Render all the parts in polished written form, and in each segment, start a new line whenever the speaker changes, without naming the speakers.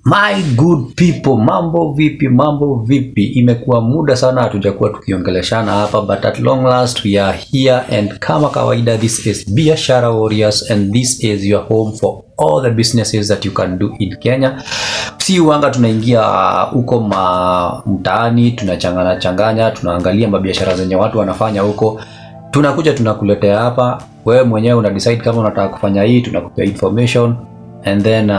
My good people, mambo vipi, mambo vipi? Imekuwa muda sana hatujakuwa tukiongeleshana hapa, but at long last we are here, and kama kawaida, this is Biashara Warriors and this is your home for all the businesses that you can do in Kenya. Si wanga tunaingia huko mtaani, tunachanganya, tunaangalia mabiashara zenye watu wanafanya huko. Tunakuja tunakuletea hapa, wewe mwenyewe una decide kama unataka kufanya hii, tunakupea information. And then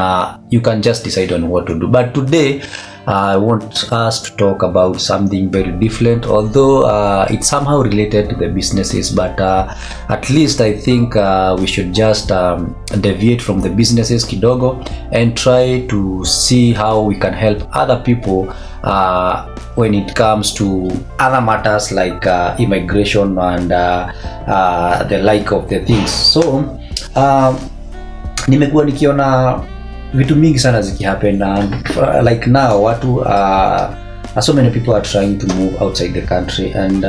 you can just decide on what to do. But today I want us to talk about something very different, although it's somehow related to the businesses, but at least I think we should just deviate from the businesses kidogo and try to see how we can help other people when it comes to other matters like immigration and the like of the things. So nimekuwa nikiona vitu mingi sana zikihappen, and like now watu so many people are trying to move outside the country, and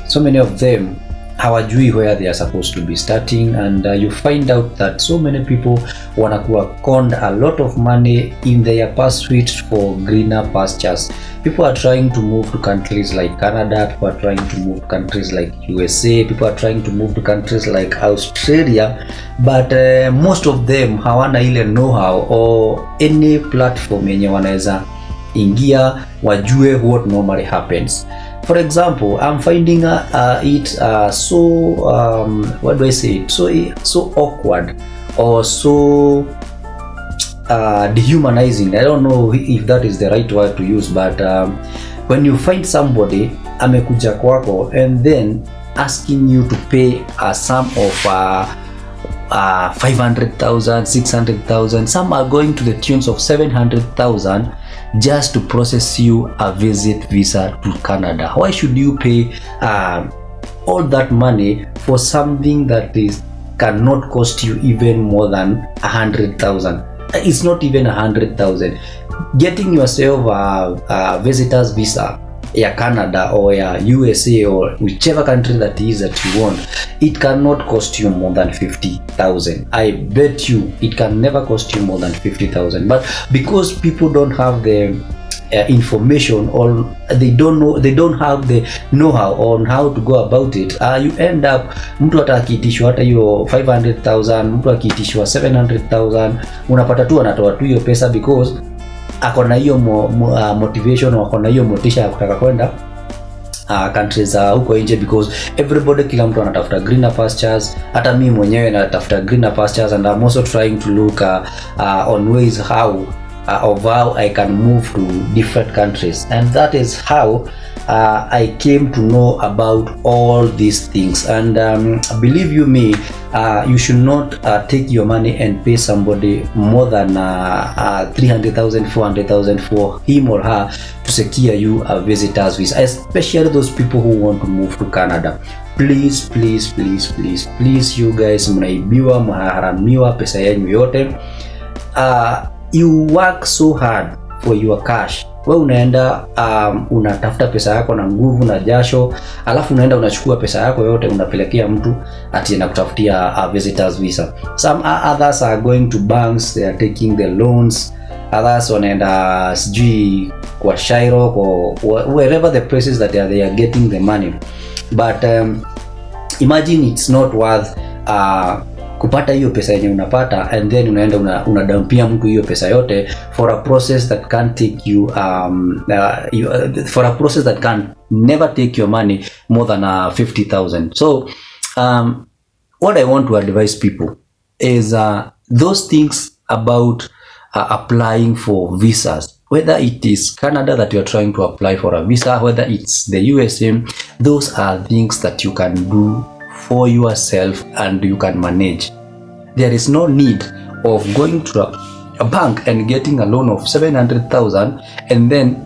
so many of them hawajui where they are supposed to be starting, and you find out that so many people wanakuwa conned a lot of money in their pursuit for greener pastures. People are trying to move to countries like Canada, people are trying to move to countries like USA, people are trying to move to countries like Australia, but most of them hawana ile know-how or any platform yenye wanaweza ingia wajue what normally happens. For example, I'm finding it so what do I say? So awkward or so dehumanizing. I don't know if that is the right word to use, but when you find somebody amekuja kwako and then asking you to pay a sum of 500,000, 600,000, some are going to the tunes of 700,000 just to process you a visit visa to Canada. Why should you pay all that money for something that cannot cost you even more than 100,000? It's not even 100,000. Getting yourself a visitor's visa ya Canada or ya USA or whichever country that is that you want, it cannot cost you more than 50,000. I bet you it can never cost you more than 50,000. But because people don't have the information, or they don't have the know-how on how to go about it, you end up mtu atakiitishwa hata hiyo 500,000, mtu akiitishwa 700,000, unapata tu anatoa tu hiyo pesa because akona hiyo motivation, akona hiyo motisha ya kutaka kwenda countries huko nje, because everybody, kila mtu anatafuta greener pastures. Hata mimi mwenyewe natafuta greener pastures, and I'm also trying to look on ways how I can move to different countries, and that is how I came to know about all these things. And believe you me, you should not take your money and pay somebody more than 300,000, 400,000 for him or her to secure you a visitor's visa, especially those people who want to move to Canada. Please, please, please, please, please, you guys, mnaibiwa, mnaharamiwa pesa yenu yote. You work so hard for your cash. Wewe unaenda unatafuta pesa yako na nguvu na jasho, alafu unaenda unachukua pesa yako yote unapelekea mtu ati anakutafutia a visitor's visa. Some others are going to banks, they are taking the loans. Others wanaenda sijui kwa Shairo or wherever the places that they are getting the money. But imagine it's not worth kupata hiyo pesa yenye unapata, and then unaenda unadampia mtu hiyo pesa yote for a process that can take you for a process that can never take your money more than 50,000. So what I want to advise people is those things about applying for visas, whether it is Canada that you are trying to apply for a visa, whether it's the USA, those are things that you can do for yourself and you can manage. There is no need of going to a bank and getting a loan of 700,000, and then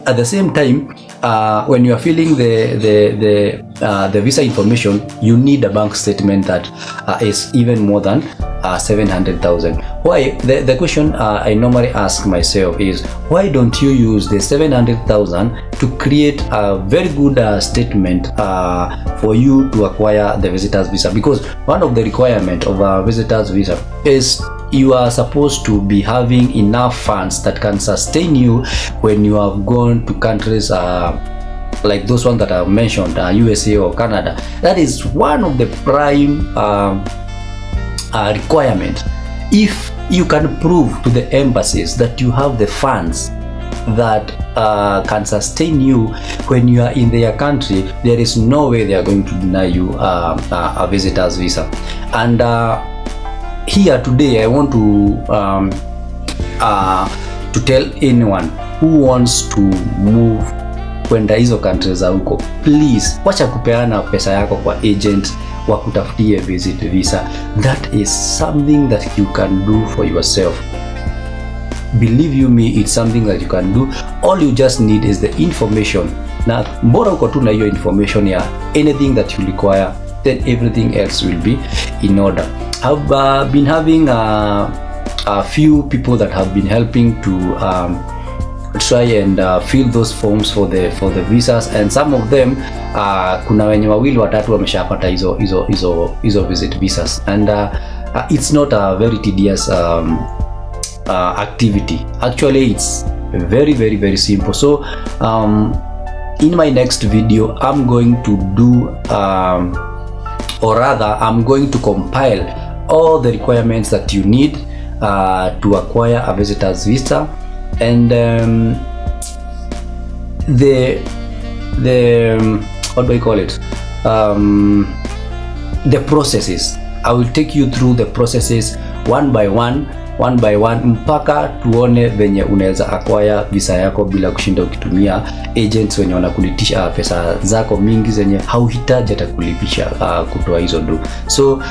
at the same time when you are filling the visa information, you need a bank statement that is even more than 700,000. Why? The question I normally ask myself is, why don't you use the 700,000 to create a very good statement for you to acquire the visitor's visa? Because one of the requirement of a visitor's visa is you are supposed to be having enough funds that can sustain you when you have gone to countries like those ones that I've mentioned, USA or Canada. That is one of the prime requirements. If you can prove to the embassies that you have the funds that can sustain you when you are in their country, there is no way they are going to deny you a visitor's visa. And here today I want to tell anyone who wants to move kwenda hizo countries za huko, please wacha kupeana pesa yako kwa agent wa kutafutie visit visa. That is something that you can do for yourself. Believe you me, it's something that you can do. All you just need is the information. Na bora uko tu na hiyo information ya anything that you require, then everything else will be in order. I've been having a few people that have been helping to try and fill those forms for the visas, and some of them kuna wenye wawili watatu wameshapata hizo visit visas, and it's not a very tedious activity. Actually, it's very very very simple. So in my next video I'm going to do or rather I'm going to compile all the requirements that you need to acquire a visitor's visa, and the what do I call it, the processes. I will take you through the processes one by one mpaka tuone venye unaweza acquire visa yako bila kushinda ukitumia agents wenye wanakulitisha pesa zako mingi zenye hauhitaji hata kulipisha kutoa hizo do. So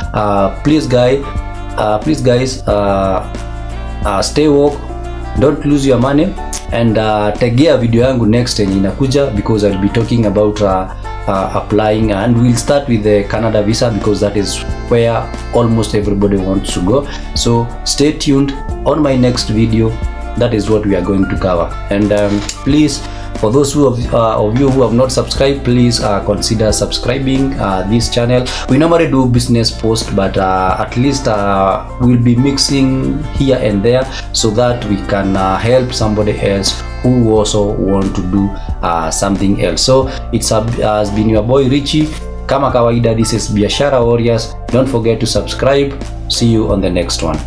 please guys, stay woke, don't lose your money, and tegea video yangu next yenye inakuja, because I'll be talking about applying, and we'll start with the Canada visa because that is where almost everybody wants to go. So stay tuned on my next video. That is what we are going to cover. And please, for those of you who have not subscribed, please consider subscribing this channel. We normally do business post, but at least we'll be mixing here and there so that we can help somebody else who also want to do something else. So it's has been your boy Richie. Kama kawaida, this is Biashara Warriors. Don't forget to subscribe. See you on the next one.